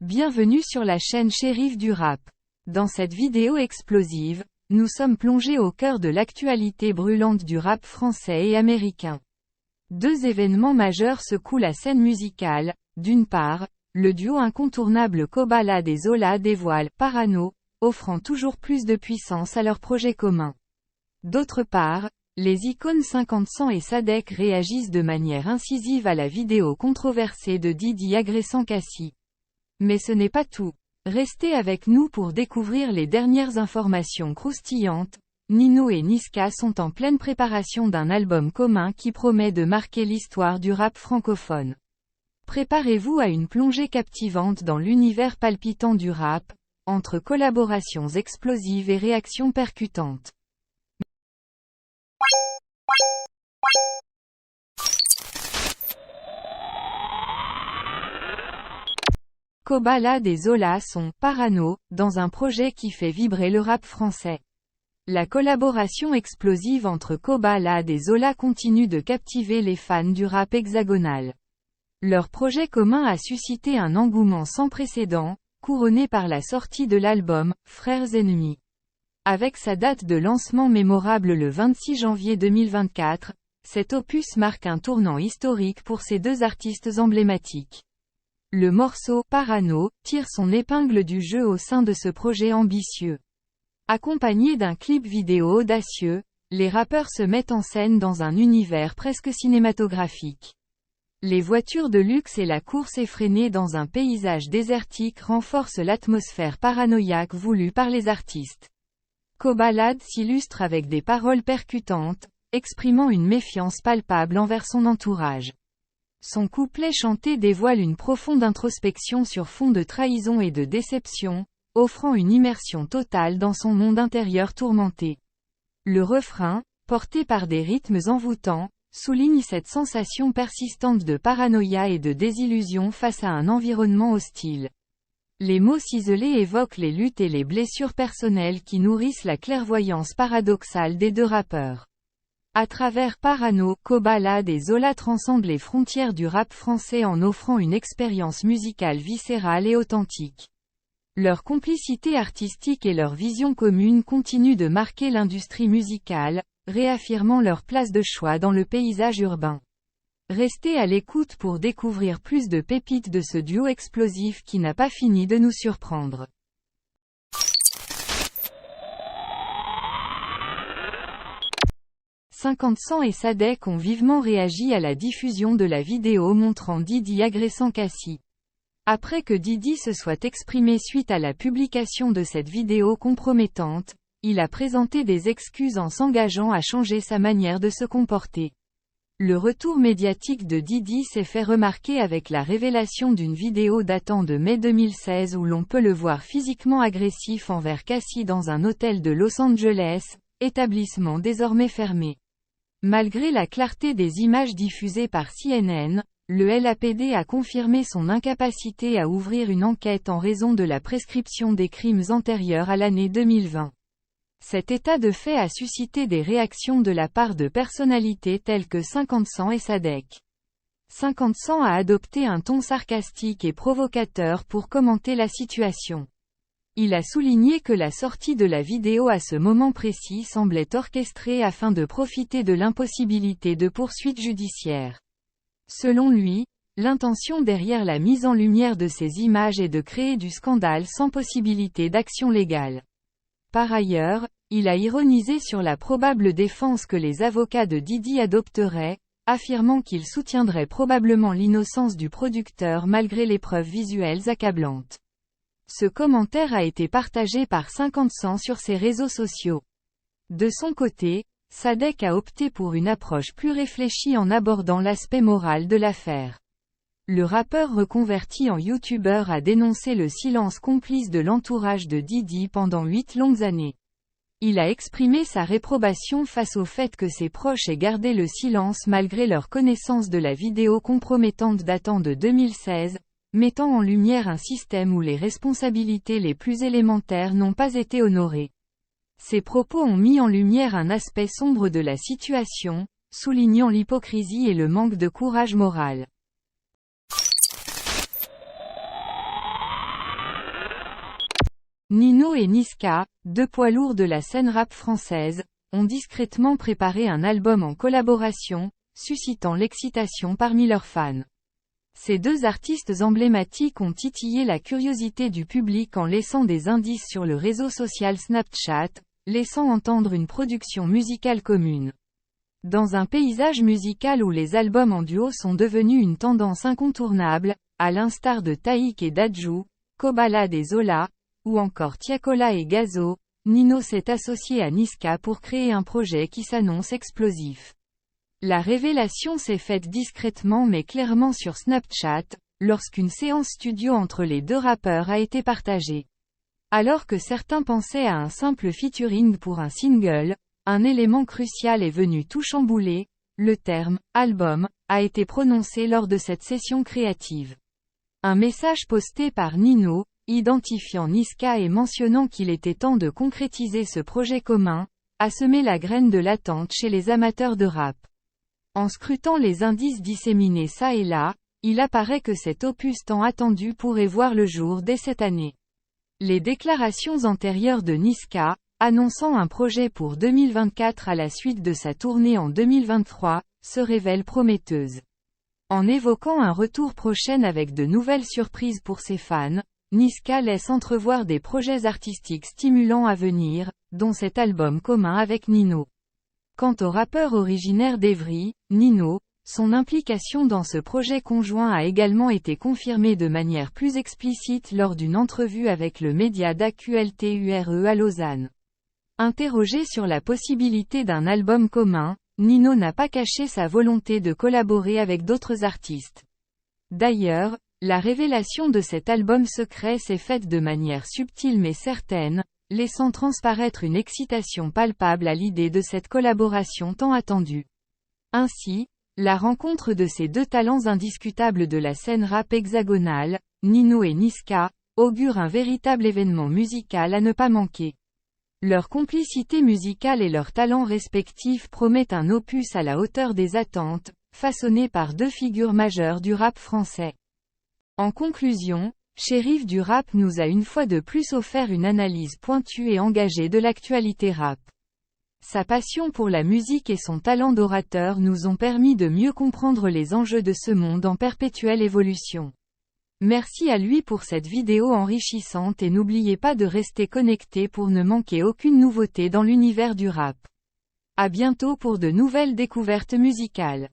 Bienvenue sur la chaîne Shérif du Rap. Dans cette vidéo explosive, nous sommes plongés au cœur de l'actualité brûlante du rap français et américain. Deux événements majeurs secouent la scène musicale. D'une part, le duo incontournable Kobalade et Zola dévoile Parano, offrant toujours plus de puissance à leur projet commun. D'autre part, les icônes 50 Cent et Sadek réagissent de manière incisive à la vidéo controversée de Didi agressant Cassie. Mais ce n'est pas tout. Restez avec nous pour découvrir les dernières informations croustillantes. Nino et Niska sont en pleine préparation d'un album commun qui promet de marquer l'histoire du rap francophone. Préparez-vous à une plongée captivante dans l'univers palpitant du rap, entre collaborations explosives et réactions percutantes. Kobalade et Zola sont « Parano » dans un projet qui fait vibrer le rap français. La collaboration explosive entre Kobalade et Zola continue de captiver les fans du rap hexagonal. Leur projet commun a suscité un engouement sans précédent, couronné par la sortie de l'album « Frères ennemis ». Avec sa date de lancement mémorable le 26 janvier 2024, cet opus marque un tournant historique pour ces deux artistes emblématiques. Le morceau « Parano » tire son épingle du jeu au sein de ce projet ambitieux. Accompagné d'un clip vidéo audacieux, les rappeurs se mettent en scène dans un univers presque cinématographique. Les voitures de luxe et la course effrénée dans un paysage désertique renforcent l'atmosphère paranoïaque voulue par les artistes. Kobalade s'illustre avec des paroles percutantes, exprimant une méfiance palpable envers son entourage. Son couplet chanté dévoile une profonde introspection sur fond de trahison et de déception, offrant une immersion totale dans son monde intérieur tourmenté. Le refrain, porté par des rythmes envoûtants, souligne cette sensation persistante de paranoïa et de désillusion face à un environnement hostile. Les mots ciselés évoquent les luttes et les blessures personnelles qui nourrissent la clairvoyance paradoxale des deux rappeurs. À travers Parano, Kobalade et Zola transcendent les frontières du rap français en offrant une expérience musicale viscérale et authentique. Leur complicité artistique et leur vision commune continuent de marquer l'industrie musicale, réaffirmant leur place de choix dans le paysage urbain. Restez à l'écoute pour découvrir plus de pépites de ce duo explosif qui n'a pas fini de nous surprendre. « 50 Cent et Sadek ont vivement réagi à la diffusion de la vidéo montrant Didi agressant Cassie. Après que Didi se soit exprimé suite à la publication de cette vidéo compromettante, il a présenté des excuses en s'engageant à changer sa manière de se comporter. Le retour médiatique de Didi s'est fait remarquer avec la révélation d'une vidéo datant de mai 2016 où l'on peut le voir physiquement agressif envers Cassie dans un hôtel de Los Angeles, établissement désormais fermé. Malgré la clarté des images diffusées par CNN, le LAPD a confirmé son incapacité à ouvrir une enquête en raison de la prescription des crimes antérieurs à l'année 2020. Cet état de fait a suscité des réactions de la part de personnalités telles que 50 Cent et Sadek. 50 Cent a adopté un ton sarcastique et provocateur pour commenter la situation. Il a souligné que la sortie de la vidéo à ce moment précis semblait orchestrée afin de profiter de l'impossibilité de poursuites judiciaires. Selon lui, l'intention derrière la mise en lumière de ces images est de créer du scandale sans possibilité d'action légale. Par ailleurs, il a ironisé sur la probable défense que les avocats de Didi adopteraient, affirmant qu'ils soutiendraient probablement l'innocence du producteur malgré les preuves visuelles accablantes. Ce commentaire a été partagé par 50 Cent sur ses réseaux sociaux. De son côté, Sadek a opté pour une approche plus réfléchie en abordant l'aspect moral de l'affaire. Le rappeur reconverti en youtubeur a dénoncé le silence complice de l'entourage de Didi pendant 8 longues années. Il a exprimé sa réprobation face au fait que ses proches aient gardé le silence malgré leur connaissance de la vidéo compromettante datant de 2016, mettant en lumière un système où les responsabilités les plus élémentaires n'ont pas été honorées. Ces propos ont mis en lumière un aspect sombre de la situation, soulignant l'hypocrisie et le manque de courage moral. Nino et Niska, deux poids lourds de la scène rap française, ont discrètement préparé un album en collaboration, suscitant l'excitation parmi leurs fans. Ces deux artistes emblématiques ont titillé la curiosité du public en laissant des indices sur le réseau social Snapchat, laissant entendre une production musicale commune. Dans un paysage musical où les albums en duo sont devenus une tendance incontournable, à l'instar de Taïk et Dadju, Kobalade et Zola, ou encore Tiakola et Gazo, Nino s'est associé à Niska pour créer un projet qui s'annonce explosif. La révélation s'est faite discrètement mais clairement sur Snapchat, lorsqu'une séance studio entre les deux rappeurs a été partagée. Alors que certains pensaient à un simple featuring pour un single, un élément crucial est venu tout chambouler, le terme « album » a été prononcé lors de cette session créative. Un message posté par Nino, identifiant Niska et mentionnant qu'il était temps de concrétiser ce projet commun, a semé la graine de l'attente chez les amateurs de rap. En scrutant les indices disséminés çà et là, il apparaît que cet opus tant attendu pourrait voir le jour dès cette année. Les déclarations antérieures de Niska, annonçant un projet pour 2024 à la suite de sa tournée en 2023, se révèlent prometteuses. En évoquant un retour prochain avec de nouvelles surprises pour ses fans, Niska laisse entrevoir des projets artistiques stimulants à venir, dont cet album commun avec Nino. Quant au rappeur originaire d'Evry, Nino, son implication dans ce projet conjoint a également été confirmée de manière plus explicite lors d'une entrevue avec le média d'AQLTURE à Lausanne. Interrogé sur la possibilité d'un album commun, Nino n'a pas caché sa volonté de collaborer avec d'autres artistes. D'ailleurs, la révélation de cet album secret s'est faite de manière subtile mais certaine, laissant transparaître une excitation palpable à l'idée de cette collaboration tant attendue. Ainsi, la rencontre de ces deux talents indiscutables de la scène rap hexagonale, Nino et Niska, augure un véritable événement musical à ne pas manquer. Leur complicité musicale et leurs talents respectifs promettent un opus à la hauteur des attentes, façonné par deux figures majeures du rap français. En conclusion, Chérif du Rap nous a une fois de plus offert une analyse pointue et engagée de l'actualité rap. Sa passion pour la musique et son talent d'orateur nous ont permis de mieux comprendre les enjeux de ce monde en perpétuelle évolution. Merci à lui pour cette vidéo enrichissante et n'oubliez pas de rester connecté pour ne manquer aucune nouveauté dans l'univers du rap. À bientôt pour de nouvelles découvertes musicales.